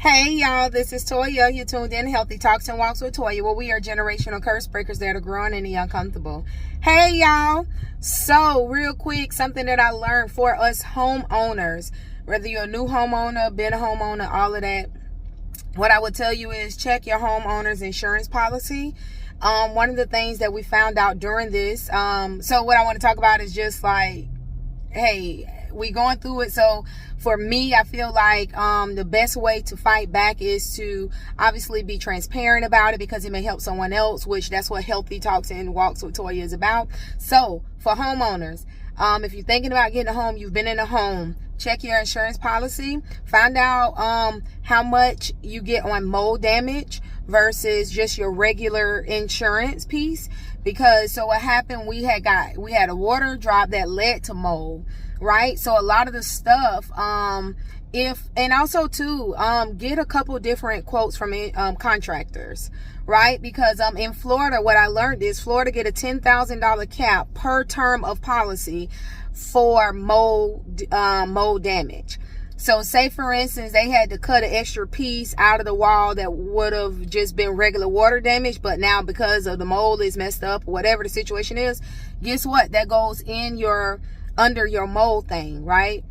Hey y'all, this is Toya. You tuned in Healthy Talks and Walks with Toya, where we are generational curse breakers that are growing in the uncomfortable. Hey y'all, so real quick, something that I learned for us homeowners, whether you're a new homeowner, been a homeowner, all of that, what I would tell you is check your homeowner's insurance policy. One of the things that we found out during this, so what I want to talk about is just like, hey, we going through it. So for me, I feel like the best way to fight back is to obviously be transparent about it, because it may help someone else, which that's what Healthy Talks and Walks with Toya is about. So for homeowners, if you're thinking about getting a home, you've been in a home, check your insurance policy. Find out how much you get on mold damage versus just your regular insurance piece. Because so what happened, we had a water drop that led to mold, right? So a lot of the stuff, and also too, get a couple different quotes from contractors, right? Because in Florida, what I learned is Florida get a $10,000 cap per term of policy for mold damage. So say for instance, they had to cut an extra piece out of the wall that would have just been regular water damage, but now because of the mold is messed up, whatever the situation is, guess what? That goes in under your mold thing, right?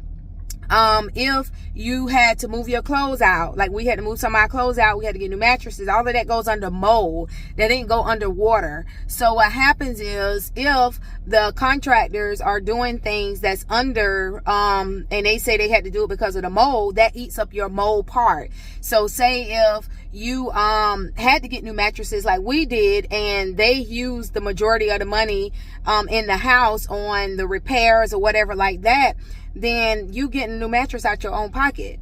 If you had to move your clothes out, like we had to move some of our clothes out, we had to get new mattresses, all of that goes under mold. That didn't go under water. So what happens is, if the contractors are doing things that's under, and they say they had to do it because of the mold, that eats up your mold part. So say if you had to get new mattresses like we did, and they used the majority of the money in the house on the repairs or whatever like that, then you get a new mattress out your own pocket.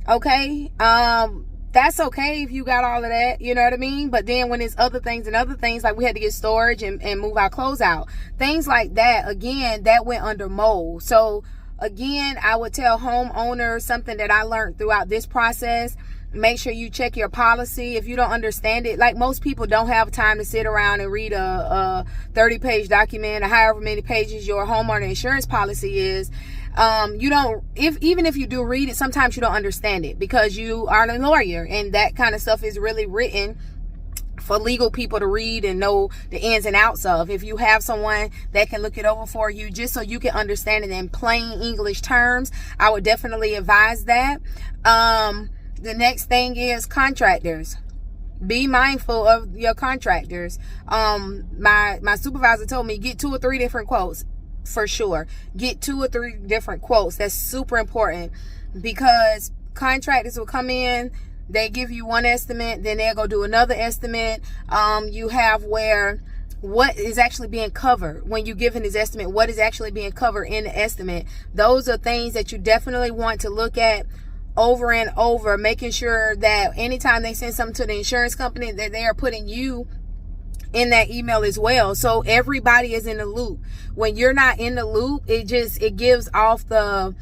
Okay? That's okay if you got all of that, you know what I mean? But then when it's other things, like we had to get storage and move our clothes out, things like that, again, that went under mold. So again, I would tell homeowners something that I learned throughout this process. Make sure you check your policy. If you don't understand it, like most people don't have time to sit around and read a 30-page document or however many pages your homeowner insurance policy is. Even if you do read it, sometimes you don't understand it because you aren't a lawyer, and that kind of stuff is really written for legal people to read and know the ins and outs of. If you have someone that can look it over for you just so you can understand it in plain English terms, I would definitely advise that. The next thing is contractors. Be mindful of your contractors. My supervisor told me get 2 or 3 different quotes. For sure, get 2 or 3 different quotes. That's super important, because contractors will come in, they give you one estimate, then they'll go do another estimate. You have where what is actually being covered when you give his estimate, what is actually being covered in the estimate. Those are things that you definitely want to look at over and over, making sure that anytime they send something to the insurance company, that they are putting you in that email as well, so everybody is in the loop. When you're not in the loop, it gives off the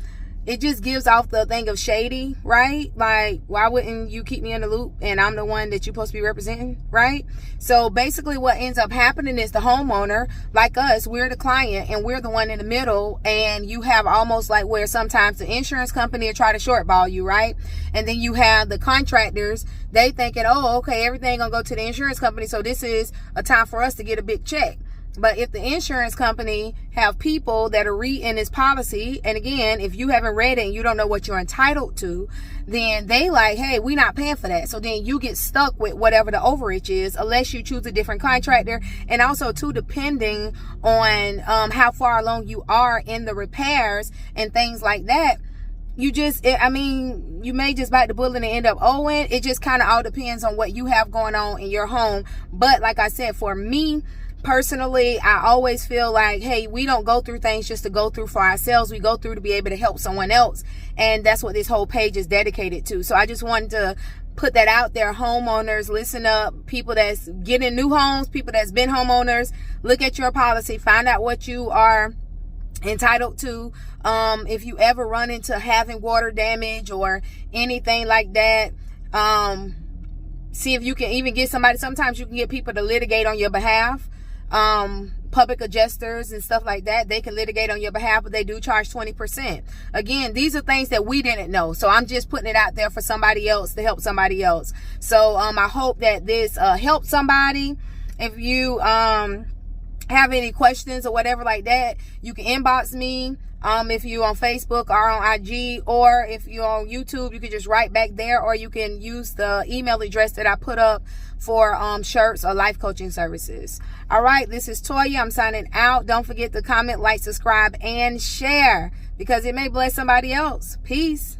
thing of shady, right? Like, why wouldn't you keep me in the loop and I'm the one that you're supposed to be representing, right? So basically what ends up happening is the homeowner, like us, we're the client and we're the one in the middle, and you have almost like where sometimes the insurance company will try to shortball you, right? And then you have the contractors, they thinking, oh, okay, everything gonna go to the insurance company, so this is a time for us to get a big check. But if the insurance company have people that are reading this policy, and again, if you haven't read it and you don't know what you're entitled to, then they like, hey, we're not paying for that. So then you get stuck with whatever the overage is, unless you choose a different contractor. And also too, depending on how far along you are in the repairs and things like that, you may just bite the bullet and end up owing. It just kind of all depends on what you have going on in your home. But like I said, for me personally, I always feel like, hey, we don't go through things just to go through for ourselves. We go through to be able to help someone else. And that's what this whole page is dedicated to. So I just wanted to put that out there. Homeowners, listen up. People that's getting new homes, people that's been homeowners, look at your policy, find out what you are entitled to. If you ever run into having water damage or anything like that, see if you can even get somebody. Sometimes you can get people to litigate on your behalf. public adjusters and stuff like that, they can litigate on your behalf, but they do charge 20%. Again, these are things that we didn't know, so I'm just putting it out there for somebody else to help somebody else. So I hope that this helps somebody. If you have any questions or whatever like that, you can inbox me. If you on Facebook or on IG, or if you're on YouTube, you can just write back there, or you can use the email address that I put up for shirts or life coaching services. All right, this is Toya. I'm signing out. Don't forget to comment, like, subscribe, and share, because it may bless somebody else. Peace.